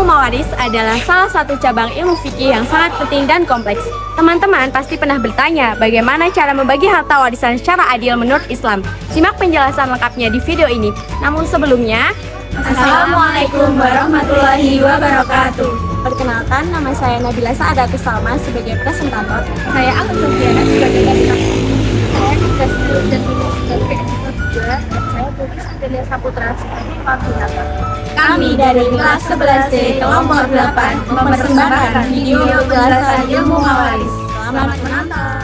Ilmu mawaris adalah salah satu cabang ilmu fikih yang sangat penting dan kompleks. Teman-teman pasti pernah bertanya bagaimana cara membagi harta warisan secara adil menurut Islam. Simak penjelasan lengkapnya di video ini. Namun sebelumnya, Assalamualaikum warahmatullahi wabarakatuh. perkenalkan, nama saya Nabila Saadatus Salma sebagai presentator. Saya Agus Sofiana sebagai editor. Saya tugas dan sebagai editor juga. Saya tulis Adelia Saputra sebagai koordinator. Kami dari kelas 11C kelompok 8 mempersembahkan video penjelasan ilmu mawaris. Selamat menonton.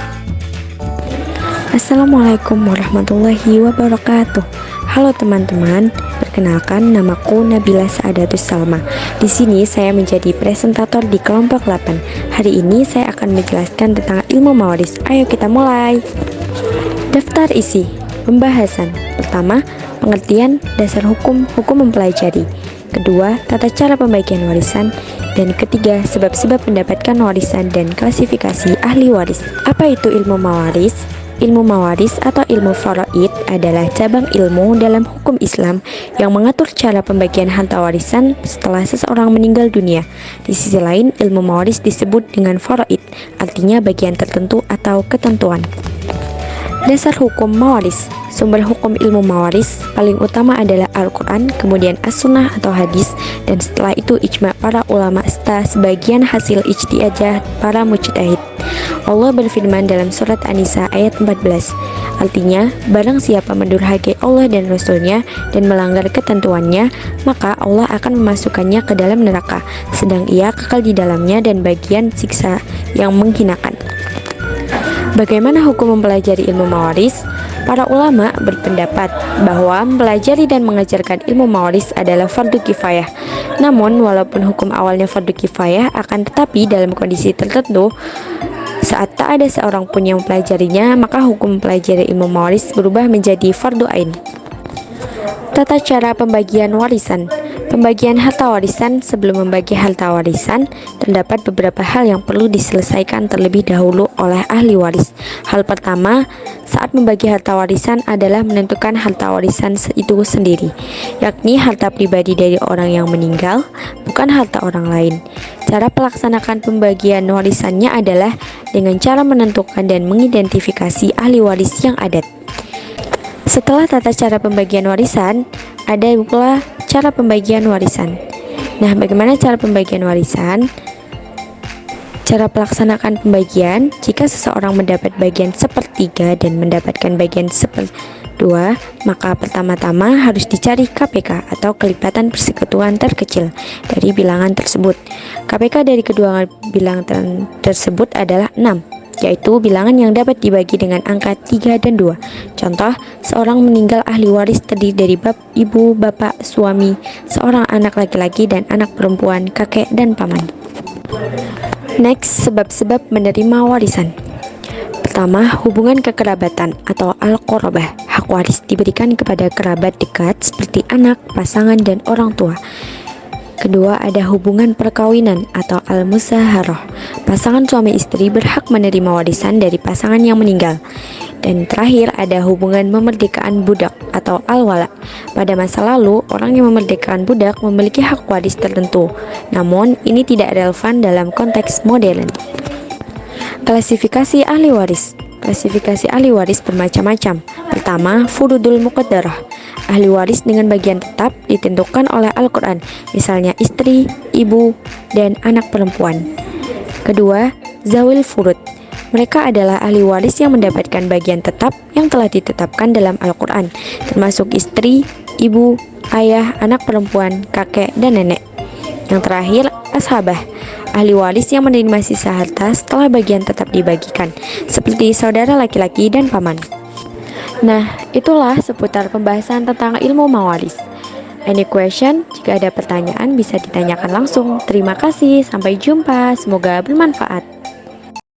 Assalamualaikum warahmatullahi wabarakatuh. Halo teman-teman, perkenalkan namaku Nabila Saadatus Salma. Di sini saya menjadi presentator di kelompok 8. Hari ini saya akan menjelaskan tentang ilmu mawaris. Ayo kita mulai. Daftar isi pembahasan. Pertama, pengertian dasar hukum mempelajari. Kedua, tata cara pembagian warisan. Dan ketiga, sebab-sebab mendapatkan warisan dan klasifikasi ahli waris. Apa itu ilmu mawaris? Ilmu mawaris atau ilmu faraid adalah cabang ilmu dalam hukum Islam yang mengatur cara pembagian harta warisan setelah seseorang meninggal dunia. Di sisi lain, ilmu mawaris disebut dengan faraid, artinya bagian tertentu atau ketentuan. Dasar hukum mawaris. Sumber hukum ilmu mawaris paling utama adalah Al-Quran, kemudian As-Sunnah atau hadis, dan setelah itu ijma' para ulama serta sebagian hasil ijtihad para mujtahid. Allah berfirman dalam surat An-Nisa ayat 14, artinya, barang siapa mendurhakai Allah dan Rasulnya dan melanggar ketentuannya, maka Allah akan memasukkannya ke dalam neraka, sedang ia kekal di dalamnya dan bagian siksa yang menghinakan. Bagaimana hukum mempelajari ilmu mawaris? Para ulama berpendapat bahwa mempelajari dan mengajarkan ilmu mawaris adalah fardu kifayah. Namun, walaupun hukum awalnya fardu kifayah, akan tetapi dalam kondisi tertentu, saat tak ada seorang pun yang mempelajarinya, maka hukum mempelajari ilmu mawaris berubah menjadi fardu ain. Tata cara pembagian warisan. Pembagian harta warisan. Sebelum membagi harta warisan, terdapat beberapa hal yang perlu diselesaikan terlebih dahulu oleh ahli waris. Hal pertama, saat membagi harta warisan adalah menentukan harta warisan itu sendiri, yakni harta pribadi dari orang yang meninggal, bukan harta orang lain. Cara pelaksanakan pembagian warisannya adalah dengan cara menentukan dan mengidentifikasi ahli waris yang adat. Setelah tata cara pembagian warisan, ada pula cara pembagian warisan. Nah, bagaimana cara pembagian warisan? Cara pelaksanakan pembagian, jika seseorang mendapat bagian sepertiga dan mendapatkan bagian seperdua, maka pertama-tama harus dicari KPK atau kelipatan persekutuan terkecil dari bilangan tersebut. KPK dari kedua bilangan tersebut adalah 6, yaitu bilangan yang dapat dibagi dengan angka 3 dan 2. Contoh, seorang meninggal ahli waris terdiri dari ibu, bapak, suami, seorang anak laki-laki dan anak perempuan, kakek dan paman. Next, sebab-sebab menerima warisan. Pertama, hubungan kekerabatan atau al-qorobah. Hak waris diberikan kepada kerabat dekat seperti anak, pasangan, dan orang tua. Kedua, ada hubungan perkawinan atau al-musaharah. Pasangan suami istri berhak menerima warisan dari pasangan yang meninggal. Dan terakhir, ada hubungan memerdekakan budak atau al-wala. Pada masa lalu, orang yang memerdekakan budak memiliki hak waris tertentu. Namun, ini tidak relevan dalam konteks modern. Klasifikasi ahli waris. Klasifikasi ahli waris bermacam-macam. Pertama, furudul muqaddarah. Ahli waris dengan bagian tetap ditentukan oleh Al-Quran, misalnya istri, ibu, dan anak perempuan. Kedua, zawil furud. Mereka adalah ahli waris yang mendapatkan bagian tetap yang telah ditetapkan dalam Al-Quran, termasuk istri, ibu, ayah, anak perempuan, kakek, dan nenek. Yang terakhir, ashabah. Ahli waris yang menerima sisa harta setelah bagian tetap dibagikan, seperti saudara laki-laki dan paman. Nah, itulah seputar pembahasan tentang ilmu mawaris. Any question? Jika ada pertanyaan bisa ditanyakan langsung. Terima kasih, sampai jumpa. Semoga bermanfaat.